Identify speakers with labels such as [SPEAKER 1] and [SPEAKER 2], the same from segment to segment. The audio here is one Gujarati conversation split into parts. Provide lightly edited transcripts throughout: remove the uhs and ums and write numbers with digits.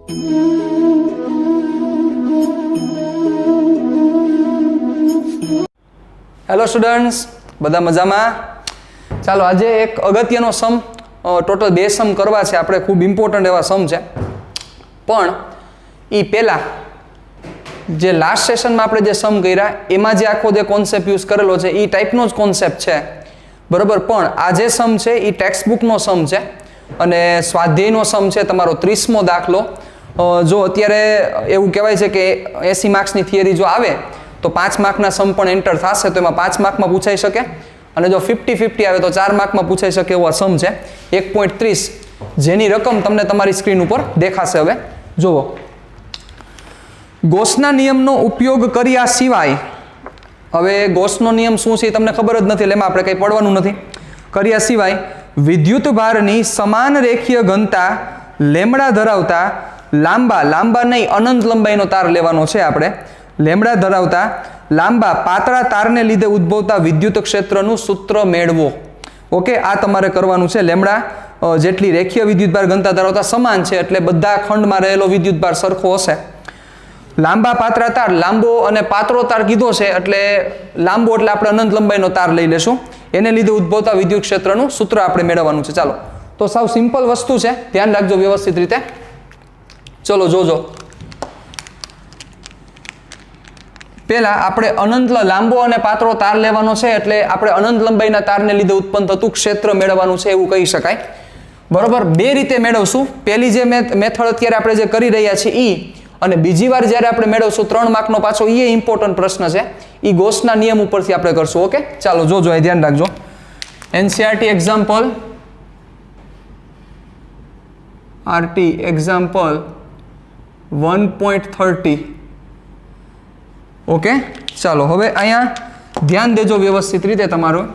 [SPEAKER 1] હેલો સ્ટુડન્ટ્સ, બધા મજામાં? ચાલો આજે એક અગત્યનો સમ, ટોટલ 2 સમ કરવા છે આપણે, ખૂબ ઇમ્પોર્ટન્ટ એવા સમ છે. પણ એ પહેલાં જે લાસ્ટ સેશનમાં આપણે જે સમ કર્યા એમાં જે આખો જે કોન્સેપ્ટ યુઝ કરેલો છે એ ટાઈપનો જ કોન્સેપ્ટ છે, બરાબર. પણ આ જે સમ છે એ ટેક્સ્ટ બુકનો સમ છે અને સ્વાધ્યાયનો સમ છે, તમારો 30મો દાખલો. જો અત્યારે એવું કહેવાય છે કે 80 માર્ક્સની થિયરી જો આવે તો 5 માર્કના સમ પણ એન્ટર થશે, તો એમાં 5 માર્કમાં પૂછાઈ શકે. અને જો 50-50 આવે તો 4 માર્કમાં પૂછાઈ શકે એવો સમ છે 1.30, જેની રકમ તમને તમારી સ્ક્રીન ઉપર દેખાશે. હવે જુઓ, ગોસના નિયમનો ઉપયોગ કર્યા સિવાય, હવે ગોસનો નિયમ શું છે એ તમને ખબર જ નથી, એટલે એમાં આપણે કંઈ પડવાનું નથી. કર્યા સિવાય વિદ્યુત ભારની સમાન રેખીય ઘનતા લેમડા ધરાવતા લાંબા નહીં અનંત લંબાઈનો તાર લેવાનો છે આપણે, લેમડા ધરાવતા લાંબા પાતળા તારને લીધે ઉદ્ભવતા વિદ્યુત ક્ષેત્રનું સૂત્ર મેળવો. ઓકે, આ તમારે કરવાનું છે. લેમડા જેટલી રેખીય વિદ્યુતભાર ઘનતા ધરાવતા સમાન છે એટલે બધા ખંડમાં રહેલો વિદ્યુતભાર સરખો હશે. લાંબા પાતળા તાર, લાંબો અને પાતળો તાર કીધો છે એટલે લાંબો એટલે આપણે અનંત લંબાઈનો તાર લઈ લેશું, એને લીધે ઉદ્ભવતા વિદ્યુત ક્ષેત્રનું સૂત્ર આપણે મેળવવાનું છે. ચાલો, તો સાવ સિમ્પલ વસ્તુ છે, ધ્યાન રાખજો વ્યવસ્થિત રીતે. ચલો જોજો, પહેલા આપણે અનંત લાંબો અને પાતળો તાર લેવાનો છે એટલે આપણે અનંત લંબાઈના તારને લીધે ઉત્પન્ન થતું ક્ષેત્ર મેળવવાનું છે એવું કહી શકાય, બરોબર. 2 રીતે મેળવશું. પહેલી જે મેથડ અત્યારે આપણે જે કરી રહ્યા છીએ ઈ, અને બીજી વાર જ્યારે આપણે મેળવશું 3 માર્કનો પાછો એ ઇમ્પોર્ટન્ટ પ્રશ્ન છે, એ ગોસના નિયમ ઉપરથી આપણે કરશું. ઓકે, ચાલો જોજો, એ ધ્યાન રાખજો. NCERT example, RT example 1.30. Okay, ચાલો હવે અહીંયા ધ્યાન દેજો વ્યવસ્થિત રીતે. તમારું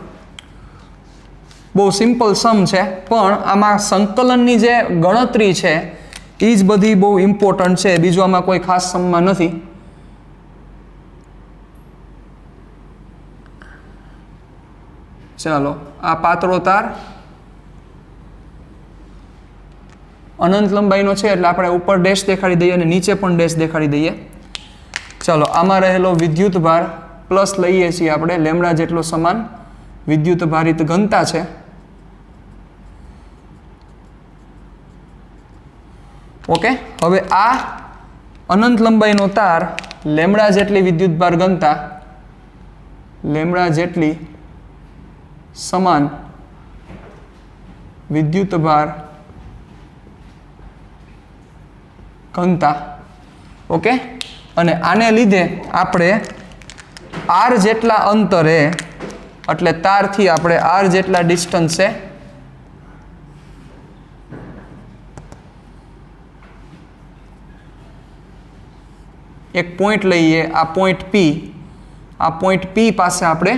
[SPEAKER 1] બહુ સિમ્પલ સમ છે, પણ આમાં સંકલનની જે ગણતરી છે એ જ બધી બહુ ઇમ્પોર્ટન્ટ છે, બીજું આમાં કોઈ ખાસ સમમાં નથી. ચાલો, આ પાતળો તાર અનંત લંબાઈનો છે એટલે આપણે ઉપર ડેશ દેખાડી દઈએ અને નીચે પણ ડેશ દેખાડી દઈએ. ચાલો, આમાં રહેલો વિદ્યુત ભાર પ્લસ લઈએ છીએ આપણે, લેમડા જેટલો સમાન વિદ્યુત ભારિત ઘનતા છે. ઓકે, હવે આ અનંત લંબાઈનો તાર લેમડા જેટલી વિદ્યુત ભાર ઘનતા, લેમડા જેટલી સમાન વિદ્યુત ભાર ઘનતા. ઓકે, અને આને લીધે આપણે r જેટલા અંતરે, એટલે તારથી આપણે r જેટલા ડિસ્ટન્સે એક પોઈન્ટ લઈએ, આ પોઈન્ટ P, આ પોઈન્ટ P પાસે આપણે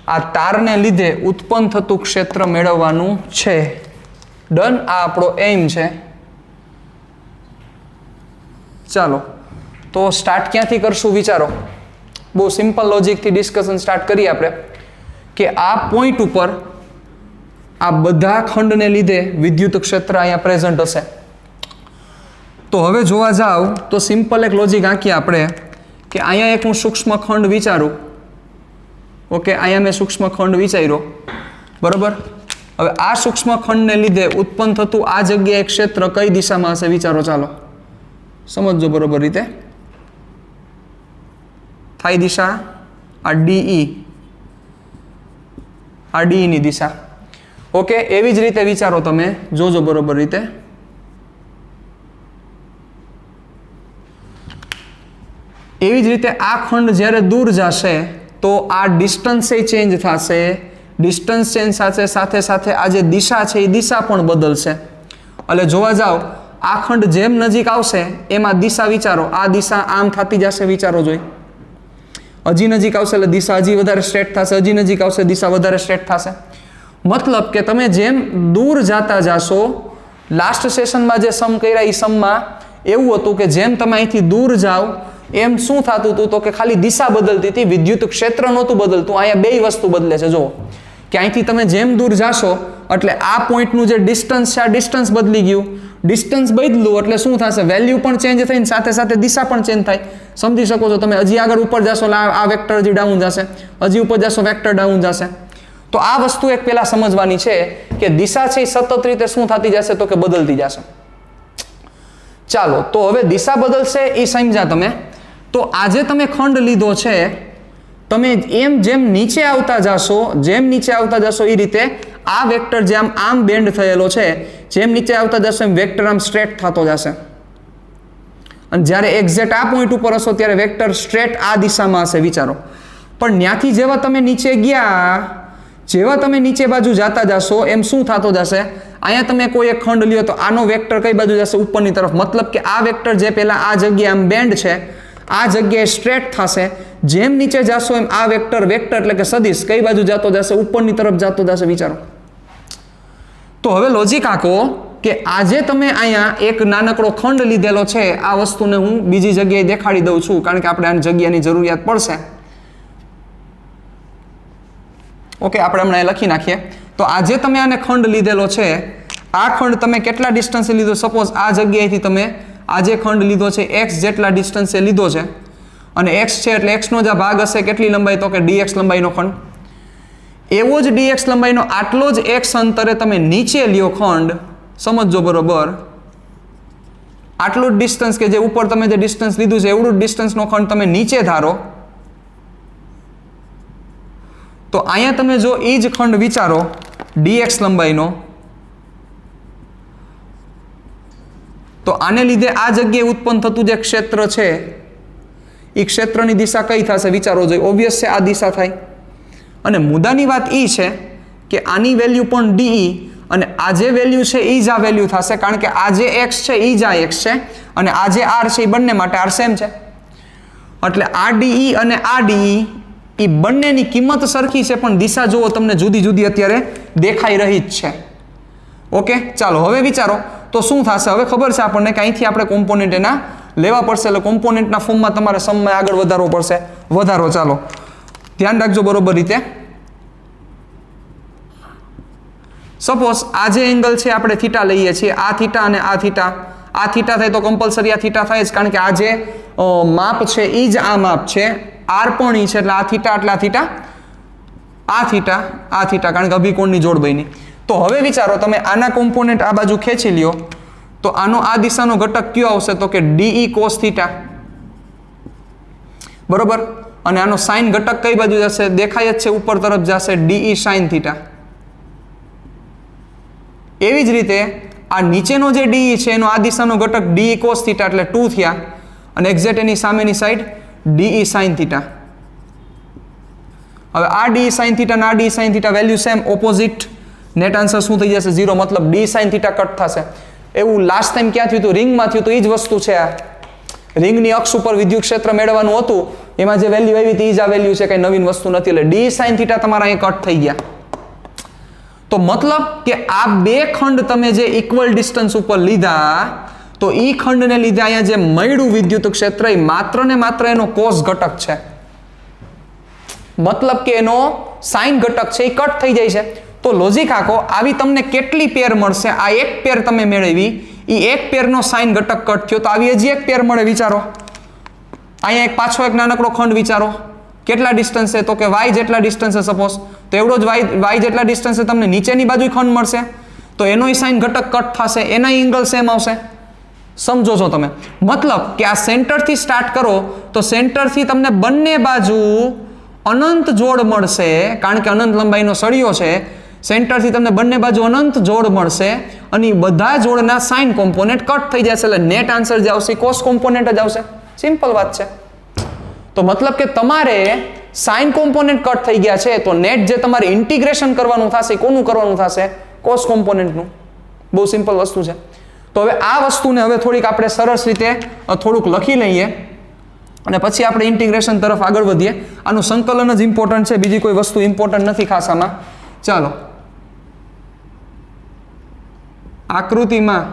[SPEAKER 1] આ તારને લીધે ઉત્પન્ન થતું ક્ષેત્ર મેળવવાનું છે. ડન, આ આપણો એમ છે. ચાલો, તો સ્ટાર્ટ ક્યાંથી કરશું વિચારો. બહુ સિમ્પલ લોજિકથી ડિસ્કશન સ્ટાર્ટ કરીએ આપણે કે આ પોઈન્ટ ઉપર આ બધા ખંડને લીધે વિદ્યુત ક્ષેત્ર અહીંયા પ્રેઝન્ટ હશે. તો હવે જોવા જાવ તો સિમ્પલ એક લોજિક આંકીએ આપણે કે અહીંયા એક હું સૂક્ષ્મ ખંડ વિચારું. ઓકે, અહીંયા મેં સૂક્ષ્મ ખંડ વિચાર્યો, બરોબર. હવે આ સૂક્ષ્મ ખંડને લીધે ઉત્પન્ન થતું આ જગ્યાએ ક્ષેત્ર કઈ દિશામાં હશે વિચારો. ચાલો સમજો બરોબર રીતે. થાય દિશા આ DE, આ DE ની દિશા. ઓકે, એવી જ રીતે વિચારો તમે, જોજો બરોબર રીતે. એવી જ રીતે આ ખંડ જ્યારે દૂર જશે તો આ ડિસ્ટન્સ ચેન્જ થશે, ડિસ્ટન્સ ચેન્જ સાથે સાથે આ જે દિશા છે એ દિશા પણ બદલશે. એટલે જોવા જાવ આ ખંડ જેમ નજીક આવશે એમાં દિશા વિચારો, આ દિશા આમ થતી જશે વિચારો. જોઈ હજી નજીક આવશે એટલે દિશા હજી વધારે સ્ટ્રેટ થશે, હજી નજીક આવશે દિશા વધારે સ્ટ્રેટ થશે. મતલબ કે તમે જેમ દૂર જતા જાશો, લાસ્ટ સેશનમાં જે સમ કર્યા એ સમમાં એવું હતું કે જેમ તમે અહીંથી દૂર જાઓ એમ શું થતું હતું તો કે ખાલી દિશા બદલતી હતી, વિદ્યુત ક્ષેત્ર નહોતું બદલતું. અહીંયા બે વસ્તુ બદલે છે. જુઓ કે અહીંથી તમે જેમ દૂર જાશો એટલે આ પોઈન્ટનું જે ડિસ્ટન્સ છે આ ડિસ્ટન્સ બદલી ગયું, ડિસ્ટન્સ બદલું એટલે શું થશે, વેલ્યુ પણ ચેન્જ થઈને સાથે સાથે દિશા પણ ચેન્જ થાય. સમજી શકો છો તમે. હજી આગળ ઉપર જશો એટલે આ વેક્ટર હજી ડાઉન જશે, હજી ઉપર જશો વેક્ટર ડાઉન જશે. તો આ વસ્તુ એક પહેલા સમજવાની છે કે દિશા છે એ સતત રીતે શું થતી જશે, તો કે બદલતી જશે. ચાલો, તો હવે દિશા બદલશે એ સમજ્યા તમે. તો આજે તમે ખંડ લીધો છે, તમે જેમ નીચે આવતા જશો એ રીતે આ વેક્ટર જે આમ બેન્ડ થયેલો છે, જેમ નીચે આવતા જશો એમ વેક્ટર આમ સ્ટ્રેટ થતો જશે. અને જ્યારે એક્ઝેક્ટ આ પોઈન્ટ ઉપર હશો ત્યારે વેક્ટર સ્ટ્રેટ આ દિશામાં હશે. વિચારો. પણ ત્યાંથી જેવા તમે નીચે ગયા, જેવા તમે નીચે બાજુ જતા જશો એમ શું થતો જશે, અહીંયા તમે કોઈ એક ખંડ લ્યો તો આનો વેક્ટર કઈ બાજુ જશે, ઉપરની તરફ. મતલબ કે આ વેક્ટર જે પહેલા આ જગ્યાએ આમ બેન્ડ છે, આ જગ્યાએ સ્ટ્રેટ થશે. જેમ નીચે જશો એમ આ વેક્ટર એટલે કે સદિશ કઈ બાજુ જતો જશે, ઉપરની તરફ જતો જશે. વિચારો. તો હવે લોજિક આંકો કે આજે તમે અહીંયા એક નાનકડો ખંડ લીધેલો છે, આ વસ્તુને હું બીજી જગ્યાએ દેખાડી દઉં છું કારણ કે આપણે આની જગ્યાની જરૂરિયાત પડશે. ઓકે, આપણે હમણાં લખી નાખીએ. તો આજે તમે આને ખંડ લીધેલો છે, આ ખંડ તમે કેટલા ડિસ્ટન્સે લીધો, સપોઝ આ જગ્યાએથી તમે આજે ખંડ લીધો છે x જેટલા ડિસ્ટન્સે લીધો છે, અને x છે એટલે x નો જ ભાગ હશે કેટલી લંબાઈ, તો કે dx લંબાઈનો ખંડ. એવો જ dx લંબાઈનો આટલો જ x અંતરે તમે નીચે લ્યો ખંડ, સમજો બરોબર. આટલું જ ડિસ્ટન્સ કે જે ઉપર તમે જે ડિસ્ટન્સ લીધું છે એવડું જ ડિસ્ટન્સનો ખંડ તમે નીચે ધારો, તો અહીંયા તમે જો એ જ ખંડ વિચારો dx લંબાઈનો, તો આને લીધે આ જગ્યાએ ઉત્પન્ન થતું જે ક્ષેત્ર છે એ ક્ષેત્રની દિશા કઈ થશે, વિચારો જોઈએ. ઓબ્વિયસ છે આ દિશા થાય. અને મુદ્દાની વાત એ છે કે આની વેલ્યુ પણ DE, અને આ જે વેલ્યુ છે એ જ આ વેલ્યુ થશે કારણ કે આ જે x છે એ જ આ x છે, અને આ જે r છે એ બંને માટે r સેમ છે. એટલે આ DE અને આ DE એ બંનેની કિંમત સરખી છે, પણ દિશા જુઓ તમને જુદી જુદી અત્યારે દેખાઈ રહી જ છે. ઓકે, ચાલો હવે વિચારો તો શું થશે. હવે ખબર છે આપણને કે અહીંથી આપણે કોમ્પોનેન્ટ એના લેવા પડશે, એટલે કોમ્પોનેન્ટના ફોર્મમાં તમારે સમય આગળ વધારવો પડશે. વધારો. ચાલો ધ્યાન રાખજો બરોબર રીતે. સપોઝ આ જે એંગલ છે આપણે થીટા લઈએ છીએ, આ થીટા અને આ થીટા, આ થીટા થાય તો કમ્પલસરી આ થીટા થાય જ, કારણ કે આ જે માપ છે એ જ આ માપ છે. આર પણ ઈ છે એટલે આ થીટા એટલે આ થીટા, આ થીટા, આ થીટા, કારણ કે અભિકોણની જોડ બની. તો હવે વિચારો તમે આના કોમ્પોનેન્ટ આ બાજુ ખેંચી લ્યો તો આનો આ દિશાનો ઘટક કયો આવશે, તો કે DE cos થીટા. બરોબર. અને આનો સાઇન ઘટક કઈ બાજુ જશે, દેખાય જ છે ઉપર તરફ જશે, DE sin થીટા. એવી જ રીતે આ નીચેનો જે DE છે એનો આ દિશાનો ઘટક DE cos થીટા એટલે 2 થયા, અને એક્ઝેક્ટ એની સામેની સાઈડ DE sin થીટા. હવે આ DE sin થીટા અને આ DE sin theta value same, opposite. Net answer શું થઈ જશે, 0. મતલબ D sin થીટા કટ થશે. એવું લાસ્ટ ટાઈમ ક્યાં થયું હતું, રિંગમાં થયું હતું. એ જ વસ્તુ છે આ. રિંગની અક્ષ ઉપર વિદ્યુત ક્ષેત્ર મેળવવાનું હતું, એમાં જે વેલ્યુ આવી હતી એ જ આ વેલ્યુ છે, કઈ નવીન વસ્તુ નથી. એટલે D sin થીટા તમારા અહીં કટ થઈ ગયા. તો મતલબ કે આ બે ખંડ તમે જે ઇક્વલ ડિસ્ટન્સ ઉપર લીધા, તો ઈ ખંડને લીધે અહીંયા જે મળ્યું વિદ્યુત ક્ષેત્ર એ માત્ર ને માત્ર એનો કોસ ઘટક છે. મતલબ કે એનો સાઇન ઘટક છે એ કટ થઈ જાય છે. તો લોજિક આખો આવી તમને કેટલી પેર મળશે, આ એક પેર તમે મેળવી, એ એક પેરનો સાઇન ઘટક કટ થયો, તો આવી હજી એક પેર મળે. વિચારો અહીંયા એક પાછો એક નાનકડો ખંડ વિચારો, કેટલા ડિસ્ટન્સ છે, તો કે y જેટલા ડિસ્ટન્સ છે સપોઝ, તો એવડો જ y જેટલા ડિસ્ટન્સ છે તમને નીચેની બાજુ ખંડ મળશે, તો એનો સાઇન ઘટક કટ થશે, એના એંગલ સેમ આવશે. સમજો છો તમે. મતલબ કે આ સેન્ટરથી સ્ટાર્ટ કરો તો સેન્ટરથી તમને બંને બાજુ અનંત જોડ મળશે, કારણ કે અનંત લંબાઈનો સળિયો છે. સેન્ટરથી તમને બંને બાજુ અનંત જોડ મળશે, અને બધા જોડના સાઇન કોમ્પોનેન્ટ કટ થઈ જશે, એટલે નેટ આન્સર જે આવશે કોસ કોમ્પોનેન્ટ જ આવશે. સિમ્પલ વાત છે. તો મતલબ કે તમારે સાઇન કોમ્પોનેન્ટ કટ થઈ ગયા છે, તો નેટ જે તમારે ઇન્ટિગ્રેશન કરવાનું થશે, કોનું કરવાનું થશે, કોસ કોમ્પોનેન્ટનું. બહુ સિમ્પલ વસ્તુ છે. તો હવે આ વસ્તુને હવે થોડીક આપણે સરસ રીતે થોડુંક લખી લઈએ, અને પછી આપણે ઇન્ટિગ્રેશન તરફ આગળ વધીએ. આનું સંકલન જ ઇમ્પોર્ટન્ટ છે, બીજી કોઈ વસ્તુ ઇમ્પોર્ટન્ટ નથી ખાસ આમાં. ચાલો, આકૃતિમાં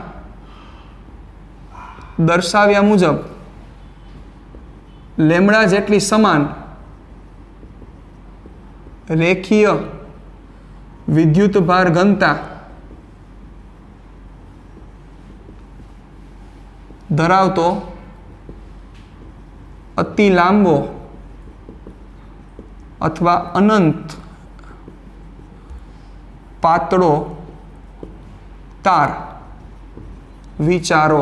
[SPEAKER 1] દર્શાવ્યા મુજબ લેમડા જેટલી સમાન રેખીય વિદ્યુત ભાર ઘનતા ધરાવતો અતિ લાંબો અથવા અનંત પાતળો તાર વિચારો.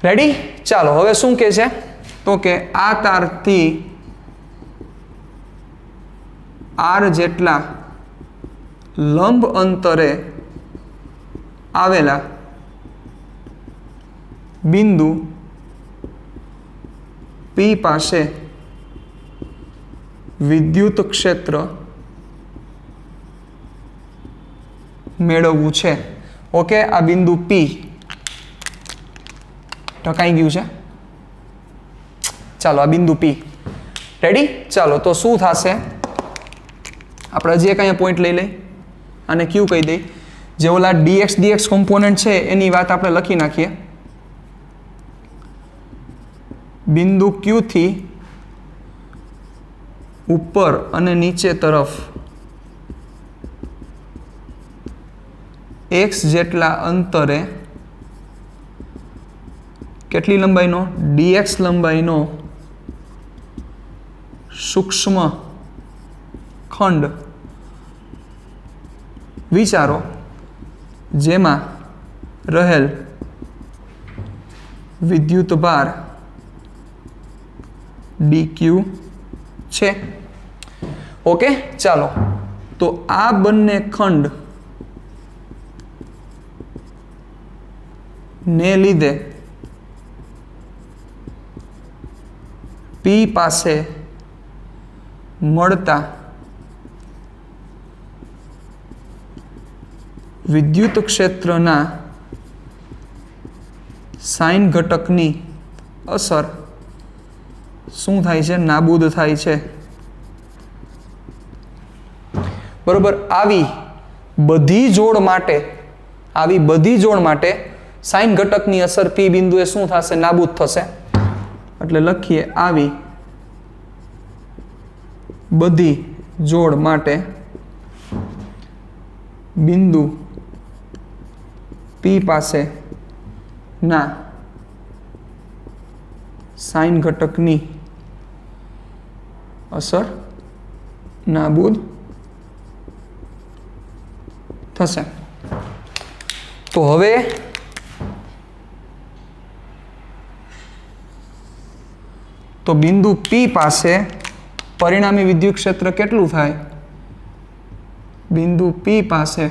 [SPEAKER 1] રેડી? ચાલો હવે શું કહે છે તો કે આ તારથી આર જેટલા લંબ અંતરે આવેલા બિંદુ પી પાસે વિદ્યુત ક્ષેત્ર મેળવવું છે. ઓકે, આ બિંદુ પી ટકાઈ ગયું છે. ચાલો આ બિંદુ પી. રેડી? ચાલો તો શું થશે? આપણે હજી એક અહીંયા પોઈન્ટ લઈ લઈ, અને ક્યુ કહી દઈ. જે ઓલા ડીએક્સ કોમ્પોનન્ટ છે એની વાત આપણે લખી નાખીએ. બિંદુ ક્યુ થી ઉપર અને નીચે તરફ x જેટલા અંતરે કેટલી લંબાઈનો? dx લંબાઈનો સૂક્ષ્મ ખંડ વિચારો, જેમાં રહેલ વિદ્યુત ભાર dq છે. ઓકે, ચાલો તો આ બંને ખંડ ને લીધે પી પાસે મળતા વિદ્યુત ક્ષેત્રના સાઇન ઘટકની અસર શું થાય છે? નાબૂદ થાય છે. બરોબર. આવી બધી જોડ માટે સાઇન ઘટકની અસર પી બિંદુએ શું થશે? નાબૂદ થશે. એટલે લખીએ આવી બધી જોડ માટે બિંદુ પી પાસે ના સાઇન ઘટકની અસર નાબૂદ થશે. તો હવે તો બિંદુ પી પાસે પરિણામી વિદ્યુત ક્ષેત્ર કેટલું થાય? બિંદુ પી પાસે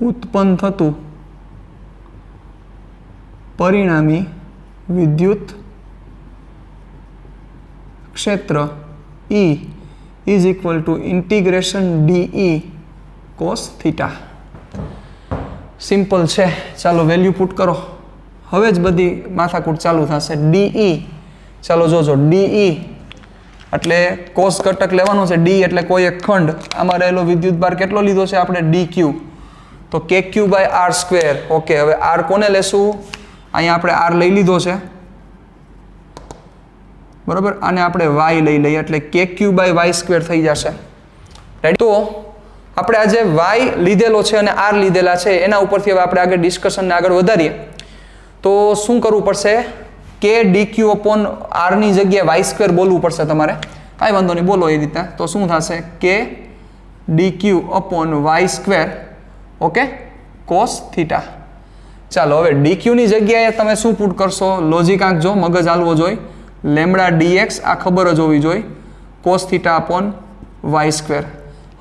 [SPEAKER 1] ઉત્પન્ન થતું પરિણામી વિદ્યુત ક્ષેત્ર E is equal two integration DE cos theta. Simple છે. ચાલો વેલ્યુ પુટ કરો. હવે જ બધી માથાકૂટ ચાલુ થશે. DE, ચાલો જોજો, DE એટલે કોસ ઘટક લેવાનો છે. D એટલે કોઈ એક ખંડ. આમાં રહેલો વિદ્યુત ભાર કેટલો લીધો છે આપણે? DQ. તો KQ/R². ઓકે, હવે R કોને લેશું? અહીંયા આપણે R લઈ લીધો છે, બરોબર. આને આપણે Y લઈ લઈએ એટલે KQ/Y² થઈ જશે. રાઈટ? તો આપણે આજે Y લીધેલો છે અને R લીધેલા છે, એના ઉપરથી હવે આપણે આગળ ડિસ્કશનને આગળ વધારીએ. તો શું કરવું પડશે? K dq/R ની જગ્યાએ Y² બોલવું પડશે તમારે. કાંઈ વાંધો નહીં, બોલો એ રીતના. તો શું થશે? K dq/Y². Okay, cos theta. ચાલો હવે dq ની જગ્યાએ તમે શું પુટ કરશો? લોજિક આંકજો, મગજ હાલવો જોઈએ. લેમ્બડા dx આ ખબર જ હોવી જોઈએ. cos θ/Y².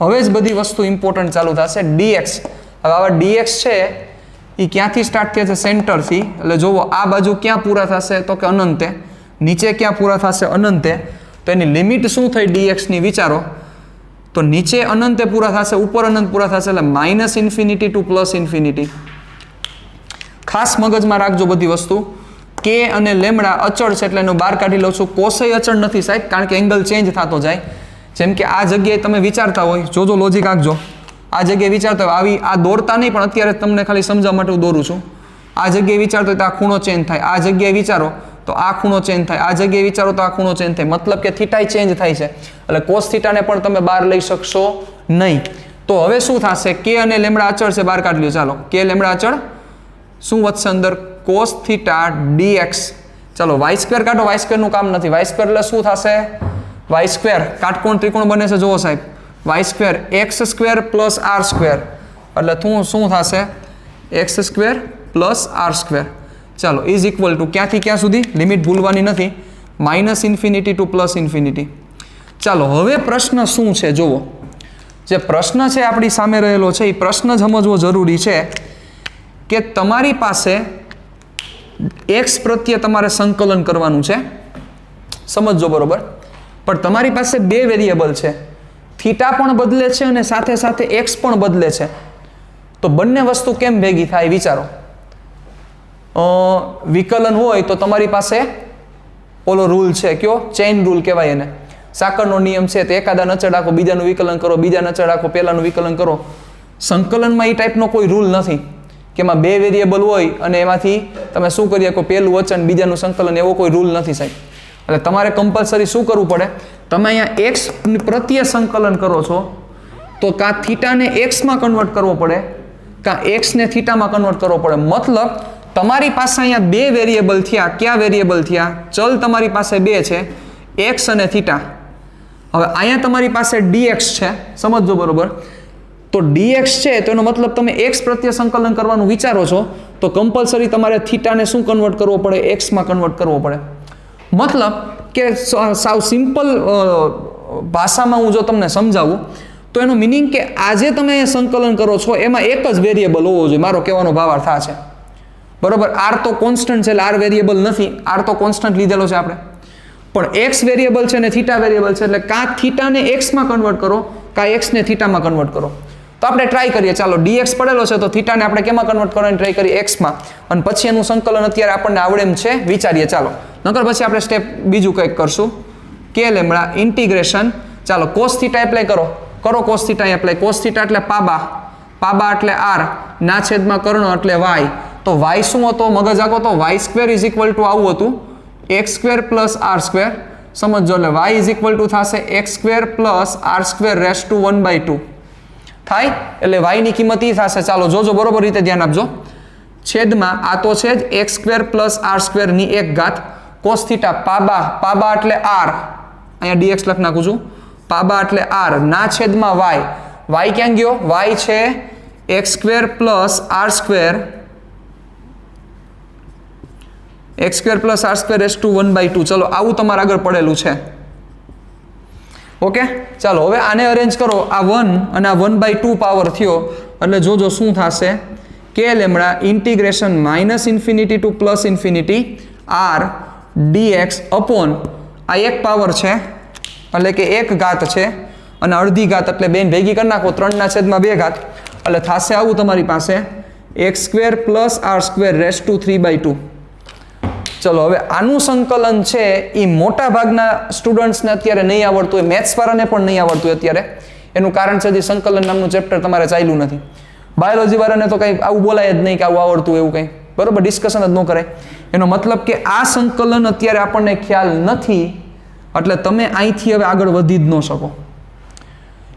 [SPEAKER 1] હવે જ બધી વસ્તુ ઇમ્પોર્ટન્ટ ચાલુ થશે. dx, હવે આવા dx છે એ ક્યાંથી સ્ટાર્ટ થયા છે? સેન્ટરથી. એટલે જોવો આ બાજુ ક્યાં પૂરા થશે? તો કે અનંતે. નીચે ક્યાં પૂરા થશે? અનંતે. તો એની લિમિટ શું થઈ dx ની? વિચારો. તો નીચે અનંતે પૂરા થશે, ઉપર અનંત પૂરા થશે, એટલે -ઇન્ફિનિટી ટુ +ઇન્ફિનિટી. ખાસ મગજમાં રાખજો બધી વસ્તુ. K અને લેમ્બડા અચળ છે એટલે એનો બહાર કાઢી લઉં છું. કોસય અચળ નથી સાહેબ, કારણ કે એંગલ ચેન્જ થતો જાય. જેમ કે આ જગ્યાએ તમે વિચારતા હોય, જોજો લોજિક આંકજો. આ જગ્યાએ વિચારતા હોય, આવી આ દોરતા નહીં, પણ અત્યારે તમને ખાલી સમજવા માટે હું દોરું છું. આ જગ્યાએ વિચારતો હોય તો આ ખૂણો ચેન્જ થાય, આ જગ્યાએ વિચારો તો આ ખૂણો ચેન્જ થાય, આ જગ્યાએ વિચારો તો આ ખૂણો ચેન્જ થાય. મતલબ કે થીટાય ચેન્જ થાય છે. એટલે કોસ થીટાને પણ તમે બહાર લઈ શકશો નહીં. તો હવે શું થશે? કે અને લેમડા અચળ છે, બહાર કાઢ લ્યો. ચાલો, કે લેમડા અચળ શું વધશે અંદર? Cos theta dx. ચાલો વાય સ્ક્વેર કાઢો, વાય સ્ક્વેરનું કામ નથી. વાય સ્ક્વેર એટલે શું થશે? વાય સ્ક્વેર કાટકોણ ત્રિકોણ બને છે, જુઓ સાહેબ. Y square x square plus r square એટલે શું થશે? X square plus r square. ચાલો ઇઝ ઇક્વલ ટુ ક્યાંથી ક્યાં સુધી? લિમિટ ભૂલવાની નથી, -ઇન્ફિનિટી ટુ +ઇન્ફિનિટી. ચાલો હવે પ્રશ્ન શું છે જુઓ. જે પ્રશ્ન છે આપણી સામે રહેલો છે એ પ્રશ્ન સમજવો જરૂરી છે કે તમારી પાસે એક્સ પ્રત્યે તમારે સંકલન કરવાનું છે, સમજજો બરોબર. પણ તમારી પાસે બે વેરિયેબલ છે, થીટા પણ બદલે છે અને સાથે સાથે એક્સ પણ બદલે છે. તો બંને વસ્તુ કેમ ભેગી થાય વિચારો. વિકલન હોય તો તમારી પાસે ઓલો રૂલ છે, કયો? ચેઇન રૂલ કહેવાય એને. સાંકળનો નિયમ છે, તો એકાદા નચળ રાખો, બીજાનું વિકલન કરો, બીજા નચળ રાખો, પહેલાનું વિકલન કરો. સંકલનમાં એ ટાઈપનો કોઈ રૂલ નથી કે એમાં બે વેરિયેબલ હોય અને એમાંથી તમે શું કરી શકો? પહેલું વચન બીજાનું સંકલન, એવો કોઈ રૂલ નથી સાહેબ. એટલે તમારે કમ્પલસરી શું કરવું પડે? તમે અહીંયા એક્સ પ્રત્યે સંકલન કરો છો તો કાં થીટાને એક્સમાં કન્વર્ટ કરવો પડે, કાં એક્સને થીટામાં કન્વર્ટ કરવો પડે. મતલબ તમારી પાસે અહીંયા બે વેરિયેબલ થયા. ક્યાં વેરિયેબલ થયા? ચલ તમારી પાસે બે છે, એક્સ અને થીટા. હવે અહીંયા તમારી પાસે dx છે, સમજજો બરોબર. તો dx છે તો એનો મતલબ તમે એક્સ પ્રત્યે સંકલન કરવાનું વિચારો છો તો કમ્પલસરી તમારે થીટાને શું કન્વર્ટ કરવો પડે? એક્સમાં કન્વર્ટ કરવો પડે. મતલબ કે સાવ સિમ્પલ ભાષામાં હું જો તમને સમજાવું તો એનો મિનિંગ કે આજે તમે સંકલન કરો છો એમાં એક જ વેરિયેબલ હોવો જોઈએ, મારો કહેવાનો ભાવાર્થ આ છે બરોબર. આર તો કોન્સ્ટન્ટ છે એટલે આર વેરિયેબલ નથી, આર તો કોન્સ્ટન્ટ લીધેલો છે આપણે. પણ એક્સ વેરિયેબલ છે અને થીટા વેરિયેબલ છે એટલે કાં થીટાને એક્સમાં કન્વર્ટ કરો, કાં એક્સને થીટામાં કન્વર્ટ કરો. તો આપણે ટ્રાય કરીએ. ચાલો dx પડેલો છે તો થીટાને આપણે કેમાં કન્વર્ટ કરવાની ટ્રાય કરીએ? એક્સમાં. અને પછી એનું સંકલન અત્યારે આપણને આવડે એમ છે, વિચારીએ. ચાલો, નકર પછી આપણે સ્ટેપ બીજું કંઈક કરશું. કે લેમડા ઇન્ટિગ્રેશન. ચાલો કોસ થીટા એપ્લાય કરો, cos theta apply. Cos theta એટલે પાબા, પાબા એટલે આર, ના છેદમાં કર્ણ એટલે વાય. તો વાય શું હતો? મગજ આખો તો y square is equal to આવું હતું, x square plus r square. સમજો એટલે વાય ઇઝ ઇક્વલ ટુ થશે x square plus r square raise to 1/2 થાય. એટલે વાય ની કિંમત એ થશે. ચાલો જોજો બરોબર રીતે ધ્યાન આપજો. છેદમાં આ તો છે જ x square plus r square ની 1 ઘાત કોસ થીટા પાબા, પાબા એટલે આર, અહીંયા dx લખ નાખું છું, પાબા એટલે આર, ના છેદમાં વાય. વાય ક્યાં ગયો? વાય છે x square plus r square, x square plus r square raise to 1/2. ચલો આવું તમારે આગળ પડેલું છે. ઓકે, ચાલો હવે આને અરેન્જ કરો. આ 1 અને આ 1/2 પાવર થયો એટલે જોજો શું થશે? કે lambda integration -infinity to +infinity r dx upon આ એક પાવર છે એટલે કે 1 ઘાત છે અને અડધી ઘાત એટલે બેન ભેગી કરી નાખો, 3/2 ઘાત એટલે થશે આવું તમારી પાસે x square plus r square raise to 3/2. ચલો હવે આનું સંકલન છે એ મોટા ભાગના સ્ટુડન્ટ્સને અત્યારે નહીં આવડતું હોય, મેથ્સ વાળાને પણ નહીં આવડતું હોય અત્યારે. એનું કારણ છે જે સંકલન નામનું ચેપ્ટર તમારે ચાલ્યું નથી. બાયોલોજી વાળાને તો કંઈ આવું બોલાય જ નહીં કે આવું આવડતું એવું કંઈ, બરોબર, ડિસ્કશન જ ન કરાય. એનો મતલબ કે આ સંકલન અત્યારે આપણને ખ્યાલ નથી એટલે તમે અહીંથી હવે આગળ વધી જ ન શકો.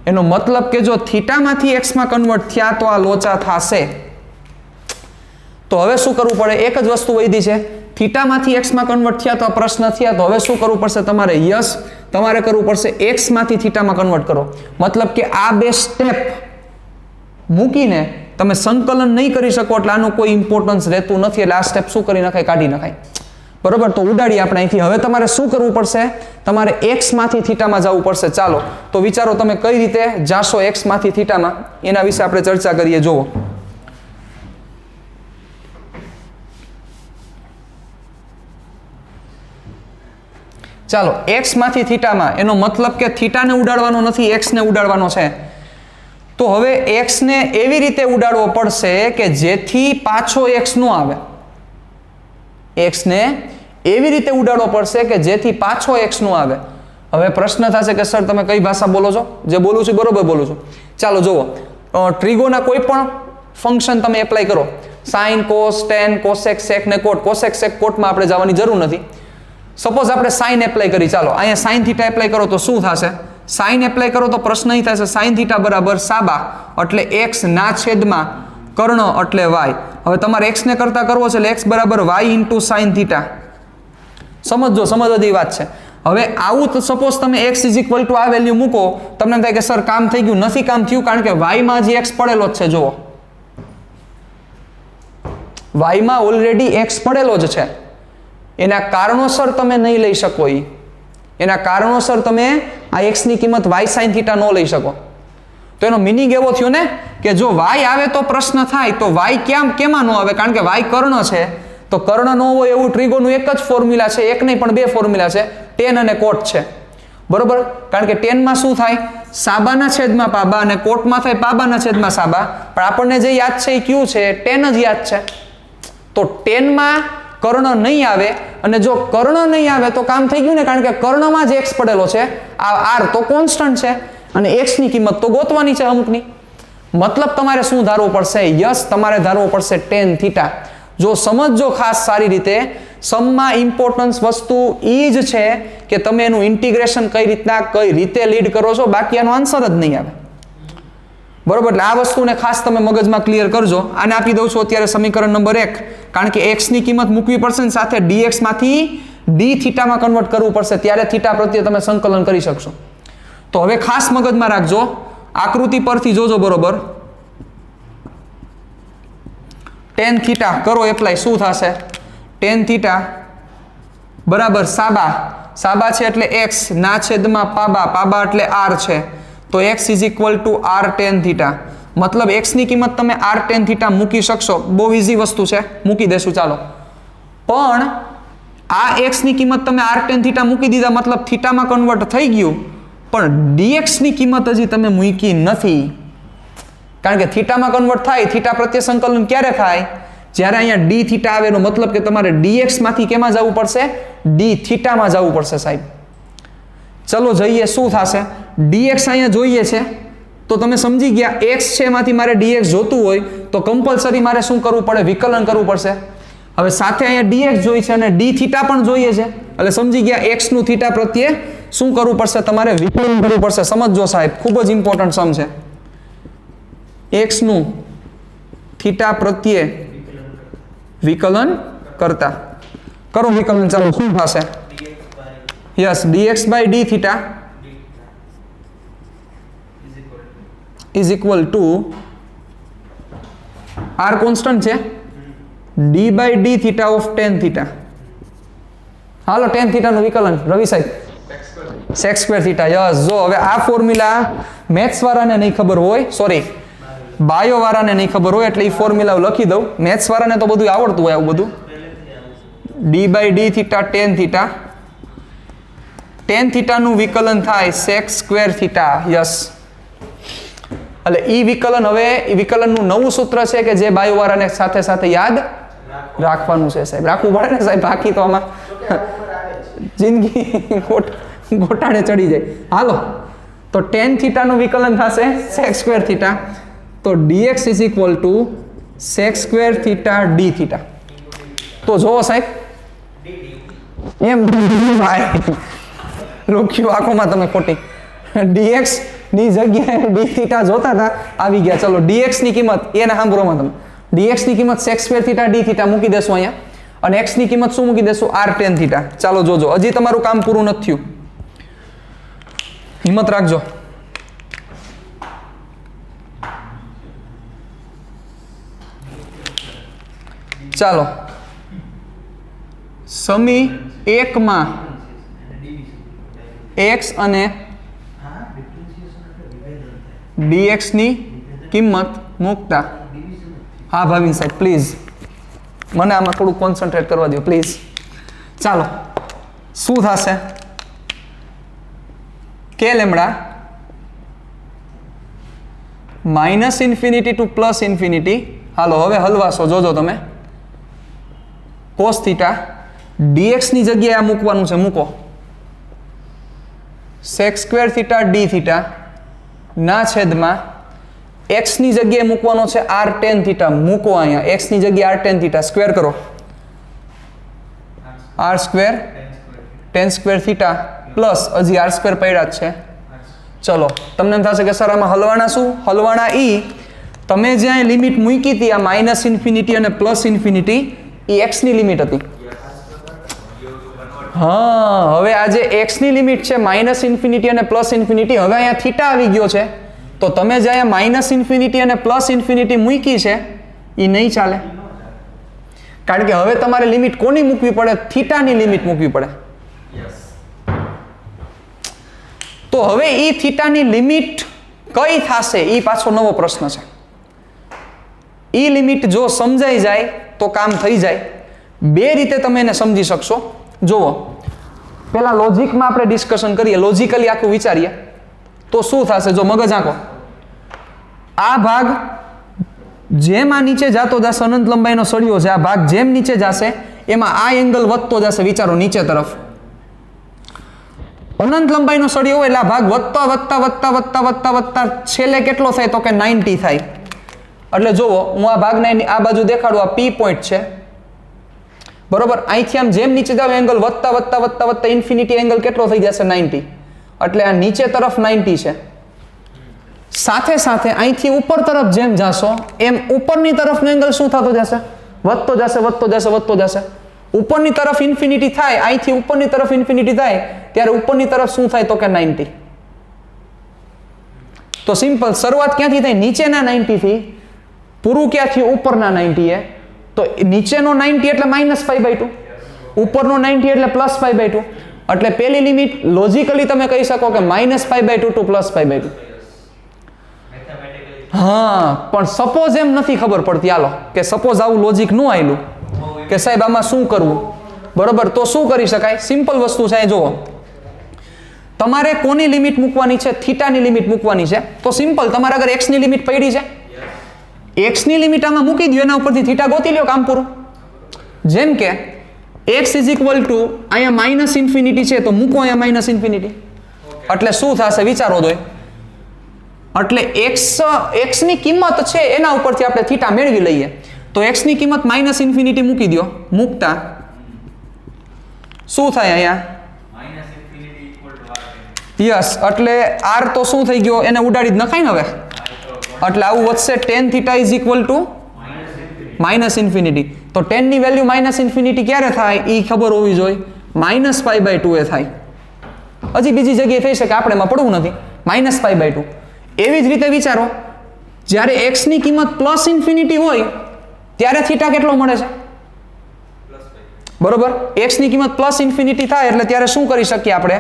[SPEAKER 1] એનો મતલબ કે જો થીટામાંથી એક્સમાં કન્વર્ટ થયા તો આ લોચા થશે. તો હવે શું કરવું પડે? એક જ વસ્તુ વધી છે, થીટામાંથી એક્સમાં કન્વર્ટ થયા તો આ પ્રશ્ન થયા તો હવે શું કરવું પડશે તમારે? યસ, તમારે કરવું પડશે એક્સમાંથી થીટામાં કન્વર્ટ કરો. મતલબ કે આ બે સ્ટેપ મૂકીને તમે સંકલન નહીં કરી શકો એટલે આનું કોઈ ઇમ્પોર્ટન્સ રહેતું નથી. એટલે આ સ્ટેપ શું કરી નખાય? કાઢી નખાય. બરોબર, તો ઉડાડીએ આપણે અહીંથી. હવે તમારે શું કરવું પડશે? તમારે એક્સમાંથી થીટામાં જવું પડશે. ચાલો તો વિચારો તમે કઈ રીતે જાશો એક્સમાંથી થીટામાં, એના વિશે આપણે ચર્ચા કરીએ. જુઓ, ચાલો એક્સમાંથી થીટામાં, એનો મતલબ કે થીટાને ઉડાડવાનો નથી, એક્સને ઉડાડવાનો છે. તો હવે એક્સને એવી રીતે ઉડાડવો પડશે કે જેથી પાછો એક્સ ન આવે. એક્સને એવી રીતે ઉડાડવો પડશે કે જેથી પાછો એક્સ ન આવે. હવે પ્રશ્ન થશે કે સર તમે કઈ ભાષા બોલો છો? જે બોલું છું બરોબર બોલું છું. ચાલો જુઓ, ટ્રિગોના કોઈ પણ ફંક્શન તમે એપ્લાય કરો, સાઇન, કોસ, ટેન, કોસેક, સેક ને કોટ. કોસેક, સેક, કોટમાં આપણે જવાની જરૂર નથી. સપોઝ આપણે સાઇન એપ્લાય કરી. ચાલો અહીંયા સાઇન થીટા એપ્લાય કરો તો શું થશે? સાઇન એપ્લાય કરો તો પ્રશ્ન અહીં થશે સાઇન થીટા બરાબર સાબા એટલે એક્સ ના છેદમાં કર્ણ એટલે વાય. હવે તમારે એક્સને કરતા કરવો છે એટલે એક્સ બરાબર વાય ઇન્ટુ સાઇન થીટા. સમજો સમજવાની વાત છે. હવે આવું તો સપોઝ તમે એક્સ ઇઝ ઇક્વલ ટુ આ વેલ્યુ મૂકો, તમને એમ થાય કે સર કામ થઈ ગયું. નથી કામ થયું, કારણ કે વાયમાં જે એક્સ પડેલો જ છે. જુઓ, વાયમાં ઓલરેડી એક્સ પડેલો જ છે. એના કારણોસર તમે નહીં લઈ શકો. એના કારણોસર તમે આ એક્સની કિંમત વાય સાઇન થીટા ન લઈ શકો. તો એનો મિનિંગ એવો થયો ને કે જો વાય આવે તો પ્રશ્ન થાય, તો વાય કેમાં ન આવે? કારણ કે વાય કર્ણ છે, તો કર્ણ ન હોય એવું ટ્રિગોનું એક જ ફોર્મ્યુલા છે. એક નહીં પણ બે ફોર્મ્યુલા છે, ટેન અને કોટ છે. બરોબર? કારણ કે ટેનમાં શું થાય? સાબાના છેદમાં પાબા, અને કોટમાં થાય પાબાના છેદમાં સાબા. પણ આપણને જે યાદ છે એ કયું છે? ટેન જ યાદ છે. તો ટેનમાં કર્ણ નહીં આવે, અને જો કર્ણ નહીં આવે તો કામ થઈ ગયું ને, કારણ કે કર્ણમાં જ એક્સ પડેલો છે. આ આર તો કોન્સ્ટન્ટ છે, અને એક્સની કિંમત તો ગોતવાની છે અમુકની. મતલબ તમારે શું ધારવું પડશે? યસ, તમારે ધારવું પડશે ટેન થીટા. જો સમજજો ખાસ સારી રીતે, સમમાં ઇમ્પોર્ટન્સ વસ્તુ એ જ છે કે તમે એનું ઇન્ટિગ્રેશન કઈ રીતે લીડ કરો છો, બાકી આનો આન્સર જ નહીં આવે. બરોબર? એટલે આ વસ્તુને ખાસ તમે મગજમાં ક્લિયર કરજો. આને આપી દઉં છું અત્યારે સમીકરણ નંબર 1, કારણ કે એક્સની કિંમત મૂકવી પડશે ને સાથે ડીએક્સ માંથી ડી થીટામાં કન્વર્ટ કરવું પડશે, ત્યારે થીટા પ્રત્યે તમે સંકલન કરી શકશો. તો હવે ખાસ મગજમાં રાખજો, આકૃતિ પરથી જોજો. બરોબર? ટેન થીટા કરો એપ્લાય, શું થશે? ટેન થીટા બરાબર સાબા, સાબા છે એટલે એક્સ ના છેદમાં પાબા, પાબા એટલે આર છે. તો x is equal to r tan theta. મતલબ એક્સની કિંમત તમે આર ટેન થીટા મૂકી શકશો. બહુ ઇઝી વસ્તુ છે, મૂકી દેશું ચાલો. પણ આ એક્સની કિંમત તમે આર ટેન થીટા મૂકી દીધા, મતલબ થીટામાં કન્વર્ટ થઈ ગયું, પણ ડીએક્સની કિંમત હજી તમે મૂકી નથી. કારણ કે થીટામાં કન્વર્ટ થાય, થીટા પ્રત્યે સંકલન ક્યારે થાય? જ્યારે અહીંયા ડી થીટા આવે. એનો મતલબ કે તમારે ડીએક્સ માંથી કેમાં જવું પડશે? ડી થીટામાં જવું પડશે સાહેબ. ચલો જઈએ, શું થશે? ડીએક્સ અહીંયા જોઈએ છે, તો તમે સમજી ગયા એક્સ છે એમાંથી મારે ડીએક્સ જોતું હોય તો કમ્પલસરી મારે શું કરવું પડે? વિકલન કરવું પડશે. હવે સાથે અહીંયા ડીએક્સ જોઈ છે અને ડી થીટા પણ જોઈએ છે, એટલે સમજી ગયા એક્સ નું થીટા પ્રત્યે શું કરવું પડશે? તમારે વિકલન કરવું પડશે. સમજો સાહેબ, ખૂબ જ ઇમ્પોર્ટન્ટ સમ છે. એક્સ નું થીટા પ્રત્યે વિકલન કરતા કરો વિકલન. ચાલો, શું થશે? Yes, dx by D theta is equal to R constant છે, D by D theta of tan theta. હાલો, ટેન થીટાનું વિકલન રવિ સાહેબ, સેક સ્ક્વેર થીટા. યસ, જો હવે આ ફોર્મ્યુલા મેથ્સ વાળાને નહીં ખબર હોય, સોરી બાયો વાળાને નહીં ખબર હોય, એટલે એ ફોર્મ્યુલા લખી દઉં. મેથ્સ વાળાને તો બધું આવડતું હોય આવું બધું. D by D theta tan theta, tan થીટાનું વિકલન થાય સેક સ્ક્વેર થીટા. યસ, એટલે ઈ વિકલન, હવે ઈ વિકલનનું નવું સૂત્ર છે કે જે બાયો વાળાને સાથે સાથે યાદ રાખવાનું છે સાહેબ. રાખવું પડે ને સાહેબ, બાકી તો આમાં જિંદગી ગોટાળે ચડી જાય. હાલો, તો ટેન થીટાનું વિકલન થશે સેક સ્ક્વેર થીટા. તો dx is equal to sec square theta d theta. તો જોવો સાહેબ, એમ લખ્યું આંખોમાં તમે ખોટી. dx ની જગ્યાએ ડી થીટા જોતા હતા, આવી ગયા. ચલો, dx ની કિંમત એને સાંભળોમાં તમે, dx ની કિંમત sec square theta d theta મૂકી દેશું અહીંયા, અને x ની કિંમત શું મૂકી દેશું? R tan theta. ચાલો જોજો, હજી તમારું કામ પૂરું નથી થયું, હિંમત રાખજો. ચાલો, સમી 1 માં x અને dx ની કિંમત મૂકતા. હા ભાવિન સાહેબ, પ્લીઝ મને આમાં થોડું કોન્સન્ટ્રેટ કરવા દો પ્લીઝ. ચાલો, શું થશે? કે lambda minus infinity to plus infinity. હાલો, હવે હલવાશો, જોજો તમે. કોસ થીટા dx ની જગ્યાએ આ મૂકવાનું છે, મૂકો. Sec square theta d theta ના છેદમાં x ની જગ્યાએ મૂકવાનો છે આર ટેન થીટા. મૂકો અહીંયા, x ની જગ્યાએ આર ટેન થીટા. સ્ક્વેર કરો, r square tan square theta plus હજી આર સ્ક્વેર પડ્યા જ છે ચલો તમને એમ થશે કે સર આમાં હલવાના શું? હલવાના તમે જ્યાં લિમિટ મૂકી હતી આ માઇનસ ઇન્ફિનિટી અને પ્લસ ઇન્ફિનિટી એ એક્સની લિમિટ હતી. હા, હવે આ જે એક્સની લિમિટ છે માઇનસ ઇન્ફિનિટી અને પ્લસ ઇન્ફિનિટી, હવે અહીંયા થીટા આવી ગયો છે, તો તમે જે અહીંયા માઇનસ ઇન્ફિનિટી અને પ્લસ ઇન્ફિનિટી મૂકી છે એ નહીં ચાલે. કારણ કે હવે તમારે લિમિટ કોની મૂકવી પડે? થીટાની લિમિટ મૂકવી પડે. તો હવે એ થીટાની લિમિટ કઈ થશે એ પાછો નવો પ્રશ્ન છે. એ લિમિટ જો સમજાઈ જાય તો કામ થઈ જાય. બે રીતે તમે એને સમજી શકશો. જુઓ, પેલા લોજિકમાં આપણે ડિસ્કશન કરીએ, લોજિકલી આખું વિચારીએ તો શું થશે. જો મગજ આંખો, આ ભાગ જેમ આ નીચે જાતો જશે, અનંત લંબાઈનો સળિયો છે, આ ભાગ જેમ નીચે જશે એમાં આ એંગલ વધતો જશે. વિચારો નીચે તરફ અનંત લંબાઈનો સળિયો હોય એટલે આ ભાગ વધતા વધતા વધતા વધતા વધતા વધતા છેલ્લે કેટલો થાય તો કે 90 થાય. એટલે જુઓ, હું આ ભાગને આ બાજુ દેખાડું, આ પી પોઈન્ટ છે બરોબર. અહીંથી આમ જેમ નીચે જાવ એંગલ વધતા વધતા વધતા વધતા ઇન્ફિનિટી એંગલ કેટલો થઈ જશે? 90. એટલે આ નીચે તરફ 90 છે. સાથે સાથે અહીંથી ઉપર તરફ જેમ જાશો એમ ઉપરની તરફનો એંગલ શું થતો જશે? વધતો જશે વધતો જશે વધતો જશે. ઉપરની તરફ ઇન્ફિનિટી થાય, અહીંથી ઉપરની તરફ ઇન્ફિનિટી થાય ત્યારે ઉપરની તરફ શું થાય તો કે 90. તો સિમ્પલ, શરૂઆત ક્યાંથી થાય? નીચેના 90 થી. પૂરું ક્યાંથી? ઉપરના 90 એ. તો નીચેનો 90 એટલે -π/2, ઉપરનો 90 એટલે +π/2. એટલે પહેલી લિમિટ લોજિકલી તમે કહી શકો કે -π/2 ટુ +π/2. હા, પણ સપોઝ એમ નથી ખબર પડતી. હાલો કે સપોઝ આવું લોજિક ન આવેલું કે સાહેબ આમાં શું કરવું બરોબર, તો શું કરી શકાય? સિમ્પલ વસ્તુ છે. જુઓ, તમારે કોની લિમિટ મૂકવાની છે? થીટાની લિમિટ મૂકવાની છે. તો સિમ્પલ, તમારે અગર એક્સની લિમિટ પડી છે, એક્સની લિમિટ આમાં મૂકી દો, એના ઉપરથી થીટા ગોતી લ્યો, કામ પૂરું. જેમ કે x ઇઝ ઇક્વલ ટુ અહીંયા માઇનસ ઇન્ફિનિટી છે તો મૂકો અહીંયા માઇનસ ઇન્ફિનિટી. એટલે શું થશે વિચારો દો. એટલે x ની કિંમત છે એના ઉપરથી આપણે થીટા મેળવી લઈએ. તો x ની કિંમત માઇનસ ઇન્ફિનિટી મૂકી દો. મૂકતા શું થાય અહીંયા? યસ, એટલે r તો શું થઈ ગયો? એને ઉડાડી જ નખાય ને હવે. એટલે આવું વધશે tan θ is equal to minus infinity. તો tan ની વેલ્યુ માઇનસ ઇન્ફિનિટી ક્યારે થાય એ ખબર હોવી જોઈએ. -π/2 એ થાય. હજી બીજી જગ્યાએ થઈ શકે, આપણે એમાં પડવું નથી. -π/2. એવી જ રીતે વિચારો, જ્યારે x ની કિંમત પ્લસ ઇન્ફિનિટી હોય ત્યારે થીટા કેટલો મળે છે? બરોબર. x ની કિંમત પ્લસ ઇન્ફિનિટી થાય એટલે ત્યારે શું કરી શકીએ આપણે?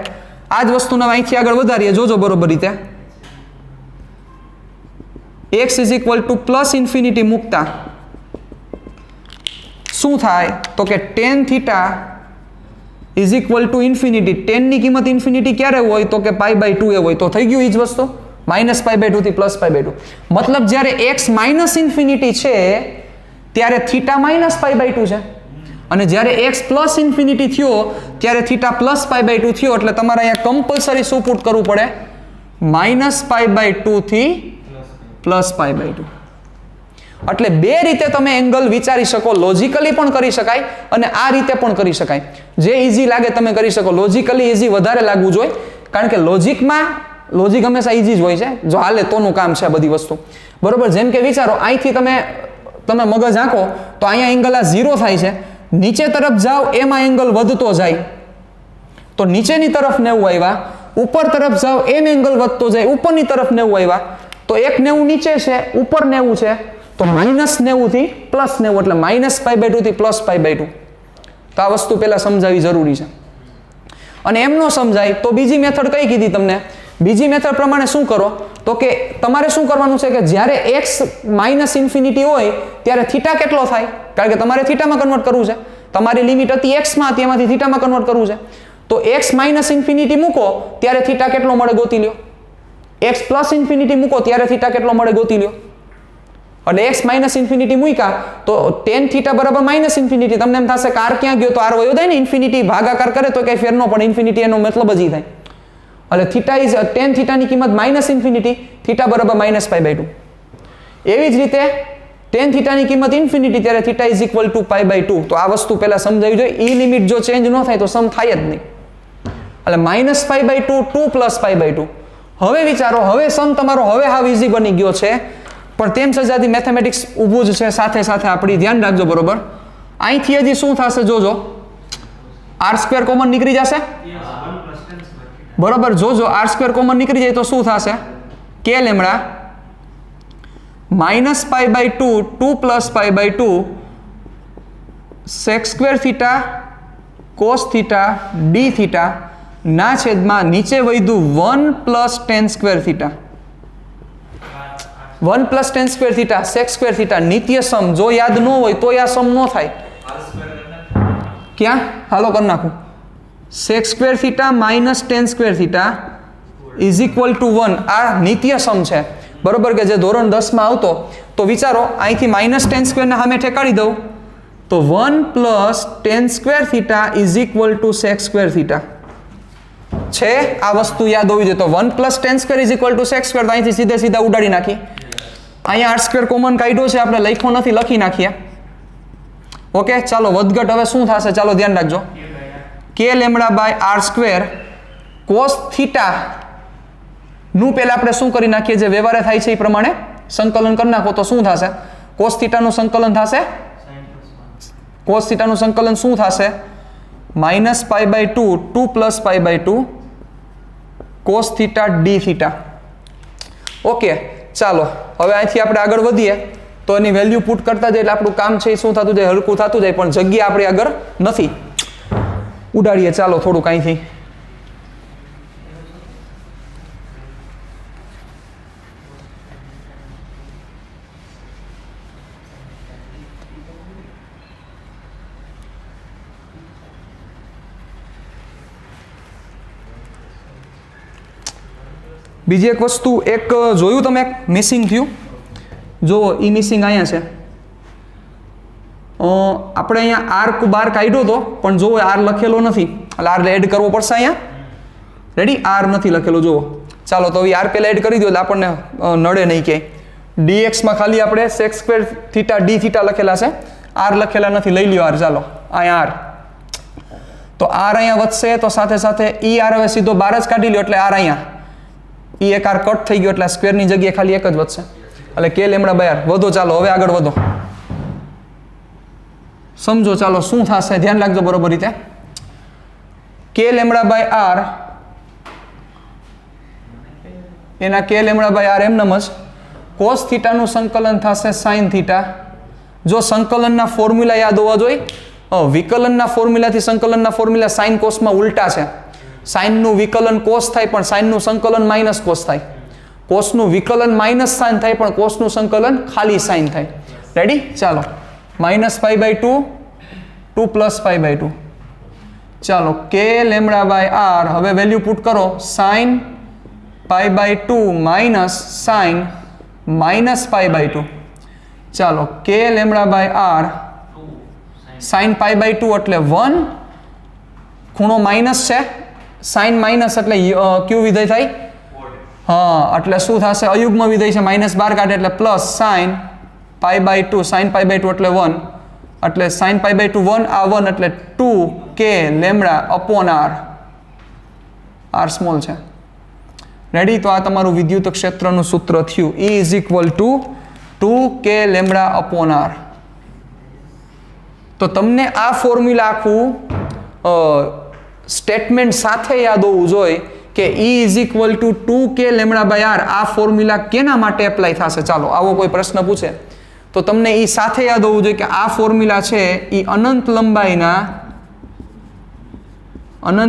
[SPEAKER 1] આ જ વસ્તુને અહીંથી આગળ વધારીએ. જોજો બરોબર રીતે. x is equal to plus infinity મૂકતા શું થાય તો કે tan θ is equal to infinity. tan ની કિંમત ઇન્ફિનિટી ક્યારે હોય તો કે π/2 એ હોય. તો થઈ ગયું એ જ વસ્તુ, -π/2 થી +π/2. મતલબ જ્યારે x માઇનસ ઇન્ફિનિટી છે ત્યારે થીટા -π/2 છે, અને જ્યારે x પ્લસ ઇન્ફિનિટી થયો ત્યારે થીટા +π/2 થયો. એટલે તમારે અહીંયા કમ્પલસરી શું પુટ કરવું પડે? -π/2 થી +π/2. એટલે બે રીતે તમે એંગલ વિચારી શકો. લોજિકલી પણ કરી શકાય અને આ રીતે પણ કરી શકાય. જે ઈઝી લાગે તમે કરી શકો. લોજિકલી ઈઝી વધારે લાગવું જોઈએ, કારણ કે લોજિક હંમેશા ઈઝી જ હોય છે. જો હાલે તોનું કામ છે આ બધી વસ્તુ બરોબર. જેમ કે વિચારો, અહીંથી તમે મગજ આંકો તો અહીંયા એંગલ આ 0 થાય છે. નીચે તરફ જાઓ એમાં એંગલ વધતો જાય તો નીચેની તરફ 90 આવ્યા. ઉપર તરફ જાઓ એમ એંગલ વધતો જાય, ઉપરની તરફ 90 આવ્યા. તો એક 90 નીચે છે, ઉપર 90 છે, તો -90 થી +90, એટલે -π/2 થી +π/2. તો આ વસ્તુ પહેલા સમજાવવી જરૂરી છે. અને એમ ન સમજાય તો બીજી મેથડ કઈ કીધી તમને? બીજી મેથડ પ્રમાણે શું કરો તો કે તમારે શું કરવાનું છે કે જ્યારે x માઇનસ ઇન્ફિનિટી હોય ત્યારે થીટા કેટલો થાય? કારણ કે તમારે થીટામાં કન્વર્ટ કરવું છે. તમારી લિમિટ હતી x માં, તેમાંથી થીટામાં કન્વર્ટ કરવું છે. તો x માઇનસ ઇન્ફિનિટી મૂકો ત્યારે થીટા કેટલો મળે ગોતી લ્યો. x પ્લસ ઇન્ફિનિટી મૂકો ત્યારે થીટા કેટલો મળે ગોતી લ્યો. એટલે x માઇનસ ઇન્ફિનિટી મૂક્યા તો tan θ બરાબર માઇનસ ઇન્ફિનિટી. તમને એમ થશે કે r ક્યાં ગયો? તો r વયો જાય ને. ઇન્ફિનિટી ભાગાકાર કરે તો કઈ ફેર ન પડે. ઇન્ફિનિટી એનો મતલબ જ થાય. એટલે થીટા ઇઝ tan θ ની કિંમત માઇનસ ઇન્ફિનિટી, થીટા બરાબર -π/2. એવી જ રીતે tan θ ની કિંમત ઇન્ફિનિટી ત્યારે થીટા ઇઝ ઇક્વલ ટુ π/2. તો આ વસ્તુ પહેલા સમજાવી જોઈએ. ઈ લિમિટ જો ચેન્જ ન થાય તો સમ થાય જ નહીં. એટલે -π/2 ટુ +π/2 હવે વિચારો, હવે સમ તમારો હવે હાવ ઇઝી બની ગયો છે, પણ તેમ છતાંથી મેથેમેટિક્સ ઊભું જ છે સાથે સાથે આપણી, ધ્યાન રાખજો બરોબર. અહીંથી હજી શું થશે જોજો, r² કોમન નીકળી જશે બરોબર. જોજો r² કોમન નીકળી જાય તો શું થશે, k lambda -π/2 2 + π/2 sec² theta cos theta d theta ના છેદમાં નીચે વધ્યું 1 + tan² theta 1 + tan² theta sec² theta નિત્ય સમ. જો યાદ ન હોય તો આ સમ ન થાય. ક્યાં હાલો કરી નાખું. sec² theta - tan² theta = 1. આ નિત્ય સમ છે બરોબર, કે જે ધોરણ 10 માં આવતો. તો વિચારો અહીંથી -tan² ને સામે ઠેકાડી દઉં તો 1 + tan² થીટા = sec² થીટા છે. આ વસ્તુ યાદ હોવી જોઈએ. તો 1 + tan² = sec², તો અહીંથી સીધે સીધા ઉડાડી નાખી. અહીંયા r² કોમન કાઢ્યો છે આપણે, લખ્યો નથી, લખી નાખીએ. ઓકે, ચાલો વધઘટ હવે શું થશે, ચાલો ધ્યાન રાખજો. k λ/r² cos થીટા નું પહેલા આપણે શું કરી નાખીએ, જે વ્યવહારે થાય છે એ પ્રમાણે સંકલન કરી નાખો તો શું થશે, cos થીટાનું સંકલન થશે, cos થીટાનું સંકલન શું થશે, -π/2 2 + π/2 cos theta d theta. Okay, ચાલો હવે અહીંથી આપણે આગળ વધીએ તો એની વેલ્યુ પુટ કરતા જાય એટલે આપણું કામ છે એ શું થતું જાય, હલકું થતું જાય, પણ જગ્યા આપણે આગળ નથી. ઉડાડીએ ચાલો થોડુંક અહીંથી. બીજી એક વસ્તુ એક જોયું તમે, એક મિસિંગ થયું. જો એ મિસિંગ અહીંયા છે. આપણે અહીંયા આર બાર કાઢ્યો હતો પણ જુઓ આર લખેલો નથી, એટલે આર એડ કરવો પડશે અહીંયા. રેડી, આર નથી લખેલો જુઓ. ચાલો તો આર પહેલા એડ કરી દો એટલે આપણને નડે નહીં ક્યાંય. dx માં ખાલી આપણે sec² થીટા d થીટા લખેલા છે, આર લખેલા નથી. લઈ લ્યો આર. ચાલો અહીંયા આર, તો આર અહીંયા વધશે, તો સાથે સાથે ઈ આર હવે સીધો બાર જ કાઢી લ્યો એટલે આર અહીંયા ઈ એક આર કટ થઈ ગયો એટલે સ્ક્વેરની જગ્યાએ ખાલી એક જ વધશે, એટલે k λ/r. વધો, ચાલો હવે આગળ વધો, સમજો. ચાલો શું થશે, ધ્યાન રાખજો બરોબર રીતે. k λ/r એના k λ/r એમનેમ જ cos થીટાનું સંકલન થશે sin થીટા. જો સંકલનના ફોર્મ્યુલા યાદ હોવા જોઈએ, વિકલનના ફોર્મ્યુલાથી સંકલનના ફોર્મ્યુલા sin cos માં ઉલટા છે. sin નું વિકલન cos થાય પણ sin નું સંકલન - cos થાય. cos નું વિકલન - sin થાય પણ cos નું સંકલન ખાલી sin થાય. રેડી, ચાલો -π/2 2 + π/2. ચાલો k λ/r હવે વેલ્યુ પુટ કરો, sin π/2 - sin -π/2. ચાલો k λ/r sin π/2 એટલે 1, ખૂણો માઇનસ છે, sin માઇનસ એટલે કયું વિધેય થાય, હા, એટલે શું થશે, અયુગ્મ વિધેય છે, -12 કાઢે એટલે પ્લસ sin π/2, sin π/2 એટલે 1, એટલે sin π/2 1, આ 1 એટલે 2k λ/r, r સ્મોલ છે. રેડી, તો આ તમારું વિદ્યુત ક્ષેત્રનું સૂત્ર થયું, E = 2k λ/r. તો તમને આ ફોર્મ્યુલા આખું સ્ટેટમેન્ટ સાથે યાદ હોવું જોઈએ કે E = 2k λ/r આ ફોર્મ્યુલા કેના માટે એપ્લાય થશે. ચાલો આવો કોઈ પ્રશ્ન પૂછે તો તમને એ સાથે યાદ હોવું જોઈએ કે આ ફોર્મ્યુલા છે એ અનંત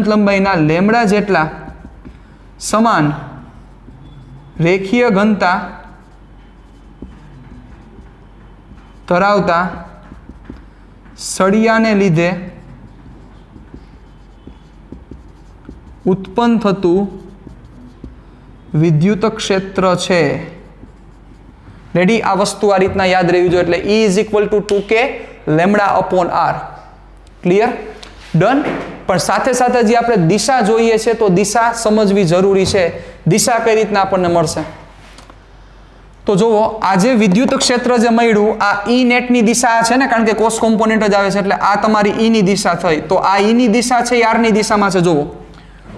[SPEAKER 1] લંબાઈના લેમડા જેટલા સમાન રેખીય ઘનતા ધરાવતા સળિયાને લીધે ઉત્પન્ન થતું વિદ્યુત ક્ષેત્ર છે. રેડી, આ વસ્તુ આ રીતના યાદ રહેવી જોઈએ. એટલે E = 2k λ/r. Clear, done. પણ સાથે સાથે જે આપણે દિશા જોઈએ છે તો દિશા સમજવી જરૂરી છે. દિશા કઈ રીતના આપણને મળશે તો જુઓ, આ જે વિદ્યુત ક્ષેત્ર જે મળ્યું આ E નેટની દિશા છે ને, કારણ કે કોસ કોમ્પોનેન્ટ જ આવે છે, એટલે આ તમારી E ની દિશા થઈ. તો આ E ની દિશા છે એ r ની દિશામાં છે. જુઓ,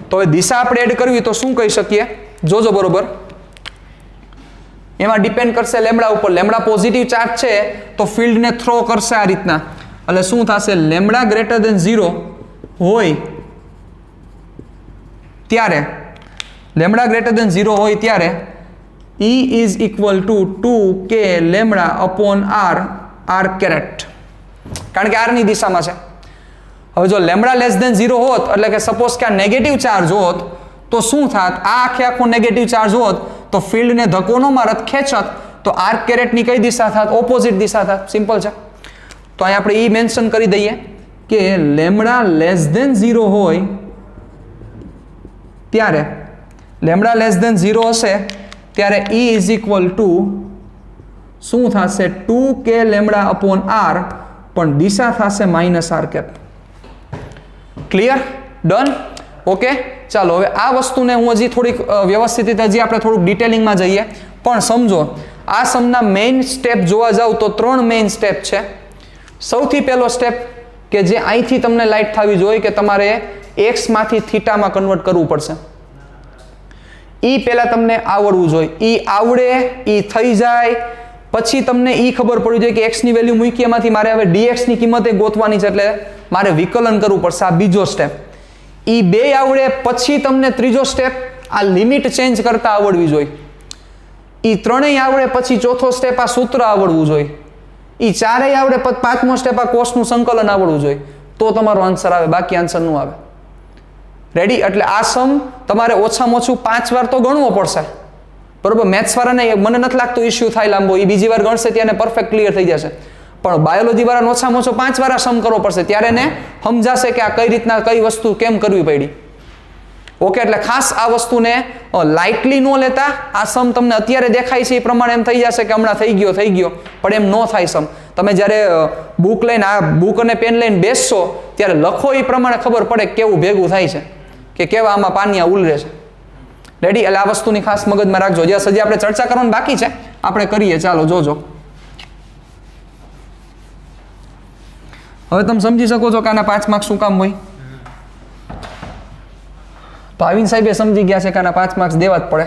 [SPEAKER 1] તો હવે દિશા આપણે એડ કરવી તો શું કહી શકીએ, જોજો બરોબર, એમાં ડિપેન્ડ કરશે લેમડા ઉપર. લેમડા પોઝિટિવ ચાર્જ છે તો ફિલ્ડને થ્રો કરશે આ રીતના, એટલે શું થશે, લેમડા ગ્રેટર દેન 0 હોય ત્યારે, લેમડા ગ્રેટર દેન 0 હોય ત્યારે E is equal to 2k lambda upon r caret, કારણ કે r ની દિશામાં છે. હવે જો લેમડા લેસ દેન 0 હોત, એટલે કે સપોઝ કે આ નેગેટિવ ચાર્જ હોત તો શું થાત, આ આખો નેગેટિવ ચાર્જ હોત તો ફિલ્ડને ધક્કો ન મારત, ખેંચત, તો r કેરેટની કઈ દિશા થાત, ઓપોઝિટ દિશા થાત. સિમ્પલ છે. તો અહીં આપણે એ મેન્શન કરી દઈએ કે લેમડા લેસ દેન 0 હોય ત્યારે, લેમડા લેસ દેન 0 હશે ત્યારે E ઇઝ ઇક્વલ ટુ શું થશે, 2k લેમડા અપોન r, પણ દિશા થશે -r cap. Clear? Done? Okay, ચાલો હવે આ વસ્તુને હું હજી થોડીક વ્યવસ્થિત રીતે હજી આપણે થોડુંક ડિટેલિંગમાં જઈએ, પણ સમજો આ સમના મેઇન સ્ટેપ જોવા જાવ તો 3 મેઇન સ્ટેપ છે. સૌથી પહેલો સ્ટેપ કે જે અહીંથી તમને લાઇટ થવી જોઈએ કે તમારે x માંથી થીટામાં કન્વર્ટ કરવું પડશે. ઈ પહેલા તમને આવડવું જોઈએ. ઈ આવડે, ઈ થઈ જાય પછી તમને ઈ ખબર પડવી જોઈએ કે x ની વેલ્યુ મૂકી, એમાંથી મારે હવે dx ની કિંમત ગોતવાની છે, એટલે મારે વિકલન કરવું પડશે. આ બીજો સ્ટેપ. ઈ બે આવડે પછી તમને ત્રીજો સ્ટેપ આ લિમિટ ચેન્જ કરતા આવડવી જોઈએ. ઈ ત્રણેય આવડે પછી ચોથો સ્ટેપ આ સૂત્ર આવડવું જોઈએ. ઈ ચારેય આવડે પછી પાંચમો સ્ટેપ આ કોસનું સંકલન આવડવું જોઈએ. તો તમારો આન્સર આવે, બાકી આન્સર ન આવે. રેડી? એટલે આ સમ તમારે ઓછામાં ઓછું 5 વાર તો ગણવો પડશે. બરોબર? મેથ્સ વાળાને મને નથી લાગતું ઇશ્યુ થાય લાંબો, એ બીજી વાર ગણશે ત્યારે પરફેક્ટ ક્લિયર થઈ જશે. પણ બાયોલોજી વાળાને ઓછામાં ઓછો 5 વાર આ સમ કરવો પડશે, ત્યારે એને સમજાશે કે આ કઈ રીતના કઈ વસ્તુ કેમ કરવી પડી. ઓકે, એટલે ખાસ આ વસ્તુને લાઇટલી ન લેતા. આ સમ તમને અત્યારે દેખાય છે એ પ્રમાણે એમ થઈ જશે કે હમણાં થઈ ગયો, પણ એમ ન થાય સમ. તમે જ્યારે બુક લઈને આ બુક અને પેન લઈને બેસશો ત્યારે લખો એ પ્રમાણે ખબર પડે કેવું ભેગું થાય છે, કે કેવા આમાં પાનિયા ઉલરે છે. રેડી? એટલે આ વસ્તુની ખાસ મગજમાં રાખજો. જ્યાં સુધી આપણે ચર્ચા કરવાની બાકી છે આપણે કરીએ. ચાલો જોજો. હવે તમે સમજી શકો છો કે આના 5 માર્ક્સ શું કામ હોય. ભાવિન સાહેબે સમજી ગયા છે કે આના 5 માર્ક્સ દેવા જ પડે.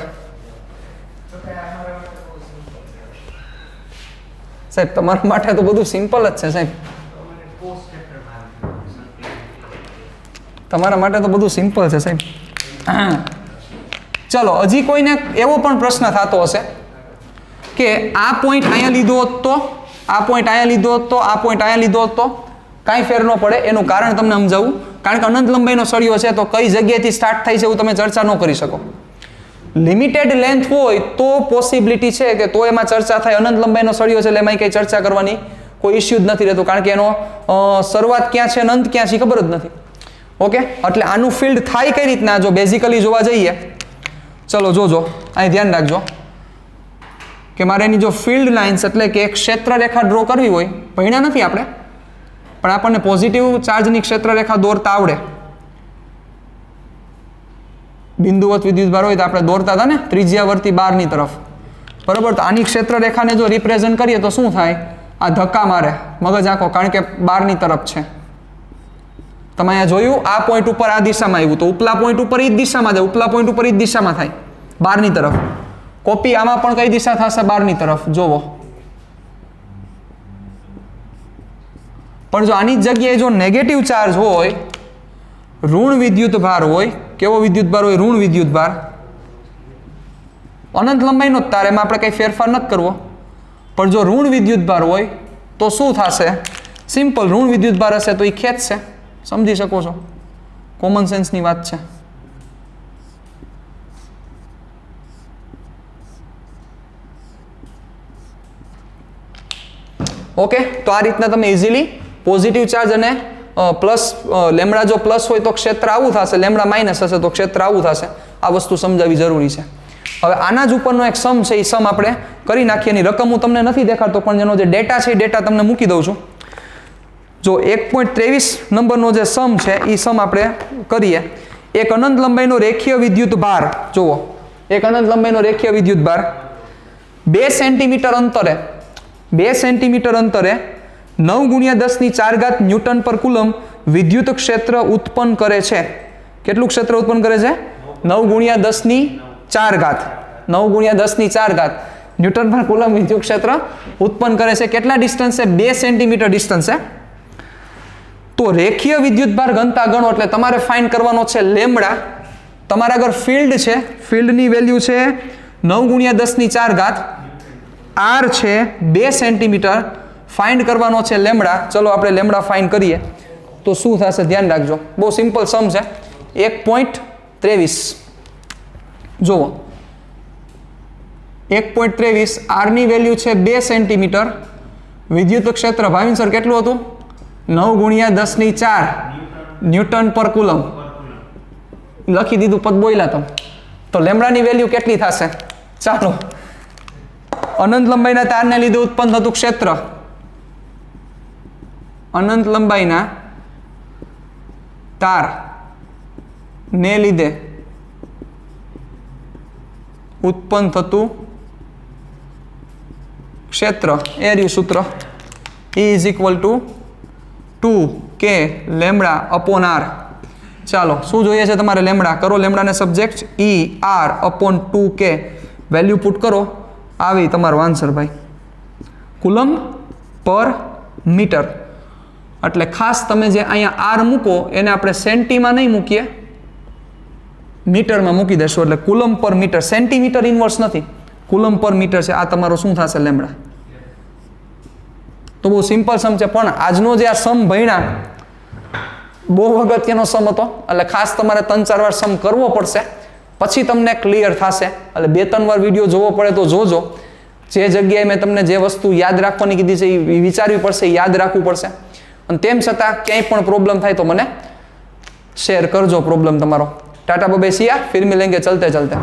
[SPEAKER 1] સાહેબ તમારા માટે તો બધું સિમ્પલ જ છે સાહેબ, તમારા માટે તો બધું સિમ્પલ છે સાહેબ. ચલો, હજી કોઈને એવો પણ પ્રશ્ન થતો હશે કે આ પોઈન્ટ અહીંયા લીધો હોત તો, આ પોઈન્ટ અહીંયા લીધો હોત તો, આ પોઈન્ટ અહીંયા લીધો હોત તો કાંઈ ફેર ન પડે. એનું કારણ તમને સમજાવું. કારણ કે અનંત લંબાઈનો સળિયો છે તો કઈ જગ્યાએથી સ્ટાર્ટ થાય છે એવું તમે ચર્ચા ન કરી શકો. લિમિટેડ લેન્થ હોય તો પોસિબિલિટી છે કે તો એમાં ચર્ચા થાય. અનંત લંબાઈનો સળિયો છે એટલે એમાં કંઈ ચર્ચા કરવાની કોઈ ઇશ્યુ જ નથી રહેતું, કારણ કે એનો શરૂઆત ક્યાં છે અને અંત ક્યાં છે ખબર જ નથી. ઓકે, એટલે આનું ફિલ્ડ થાય કઈ રીતના જો બેઝિકલી જોવા જઈએ. ચલો જોજો, અહીં ધ્યાન રાખજો કે મારે એની જો ફિલ્ડ લાઇન્સ એટલે કે એક ક્ષેત્ર રેખા ડ્રો કરવી હોય, ભણ્યા નથી આપણે, પણ આપણને પોઝિટિવ ચાર્જની ક્ષેત્ર રેખા દોરતા આવડે. બિંદુવત વિદ્યુતભાર હોય તો આપણે દોરતા હતા ને ત્રિજ્યાવર્તી બહારની તરફ. બરોબર? તો આની ક્ષેત્ર રેખાને જો રિપ્રેઝન્ટ કરીએ તો શું થાય, આ ધક્કા મારે મગજ આખો, કારણ કે બહારની તરફ છે. તમે અહીંયા જોયું આ પોઈન્ટ ઉપર આ દિશામાં આવ્યું તો ઉપલા પોઈન્ટ ઉપર એ જ દિશામાં જાય, ઉપલા પોઈન્ટ ઉપર એ જ દિશામાં થાય બહારની તરફ. કોપી આમાં પણ કઈ દિશા થશે, બહારની તરફ. જોવો, પણ જો આની જગ્યાએ જો નેગેટિવ ચાર્જ હોય, ઋણ વિદ્યુત ભાર હોય, કેવો વિદ્યુત ભાર હોય, ઋણ વિદ્યુત ભાર, અનંત લંબાઈનો જ તાર, એમાં આપણે કંઈ ફેરફાર નથી કરવો. પણ જો ઋણ વિદ્યુત ભાર હોય તો શું થશે, સિમ્પલ, ઋણ વિદ્યુત ભાર હશે તો એ ખેંચશે. સમજી શકો છો, કોમન સેન્સની વાત છે. ઓકે, તો આ રીતના તમે ઇઝીલી પોઝિટિવ ચાર્જ અને પ્લસ લેમડા જો પ્લસ હોય તો ક્ષેત્ર આવું થશે, લેમડા માઇનસ હશે તો ક્ષેત્ર આવું થશે. આ વસ્તુ સમજાવવી જરૂરી છે. હવે આના જ ઉપરનો એક સમ છે, એ સમ આપણે કરી નાખીએ. એની રકમ હું તમને નથી દેખાડતો, પણ જેનો જે ડેટા છે એ ડેટા તમને મૂકી દઉં છું. જો 1.23 નંબરનો જે સમ છે એ સમ આપણે કરીએ. એક અનંત લંબાઈનો રેખીય વિદ્યુત ભાર, જુઓ, એક અનંત લંબાઈનો રેખીય વિદ્યુત ભાર 2 સેન્ટીમીટર અંતરે 2 સેન્ટીમીટર અંતરે 9×10⁴ ન્યૂટન પર કુલમ વિદ્યુત ક્ષેત્ર ઉત્પન્ન કરે છે. કેટલું ક્ષેત્ર ઉત્પન્ન કરે છે? 9×10⁴ 4 ઘાત 9 × 10⁴ ન્યૂટન પર કુલમ વિદ્યુત ક્ષેત્ર ઉત્પન્ન કરે છે. કેટલા ડિસ્ટન્સ છે? 2 સેન્ટીમીટર ડિસ્ટન્સ છે. તો રેખીય વિદ્યુતભાર ઘનતા ગણો એટલે તમારે ફાઇન્ડ કરવાનો છે લેમ્બડા. તમારા આગળ ફિલ્ડ છે, ફિલ્ડની વેલ્યુ છે 9 × 10⁴ r છે 2 સેન્ટીમીટર. ફાઇન્ડ કરવાનો છે લેમ્બડા. ચલો આપણે લેમ્બડા ફાઇન્ડ કરીએ તો શું થશે ધ્યાન રાખજો. બહુ સિમ્પલ સમ છે. 1.23 જુઓ 1.23 r ની વેલ્યુ છે 2 સેન્ટીમીટર. વિદ્યુત ક્ષેત્ર ભાવિન સર કેટલું હતું? 9 × 10⁴ ન્યૂટન પર કુલમ. લખી દીધું, પદ બોલ્યા તો લેમ્બડાની વેલ્યુ કેટલી થશે? ચાલો, અનંત લંબાઈના તારને લીધે ઉત્પન્ન થતું ક્ષેત્ર, અનંત લંબાઈના તાર ને લીધે ઉત્પન્ન થતું ક્ષેત્ર એ રહ્યું સૂત્ર E = 2k λ/r. ચાલો, શું જોઈએ છે તમારે? લેમ્બડા. કરો લેમ્બડાને સબ્જેક્ટ, ER/2k વેલ્યુ પુટ કરો, આવી તમારો આન્સર ભાઈ. કુલમ પર મીટર. એટલે ખાસ તમે જે અહીંયા આર મૂકો એને આપણે સેન્ટીમાં નહીં મૂકીએ, મીટરમાં મૂકી દેશો. એટલે કુલમ પર મીટર, સેન્ટીમીટર ઇન્વર્સ નથી, કુલમ પર મીટર છે. આ તમારો શું થશે? લેમ્બડા. તો બહુ સિમ્પલ સમ છે, પણ આજનો જે આ સમ ભણ્યા બહુ અગત્યનો સમ હતો. એટલે ખાસ તમારે 3-4 વાર સમ કરવો પડશે, પછી તમને ક્લિયર થશે. એટલે 2-3 વાર વિડીયો જોવો પડે તો જોજો. જે જગ્યાએ મેં તમને જે વસ્તુ યાદ રાખવાની કીધી છે એ વિચારવી પડશે, યાદ રાખવું પડશે. અને તેમ છતાં ક્યાંય પણ પ્રોબ્લેમ થાય તો મને શેર કરજો પ્રોબ્લેમ તમારો. टाटा बाय बाय, सिया, फिर मिलेंगे चलते चलते.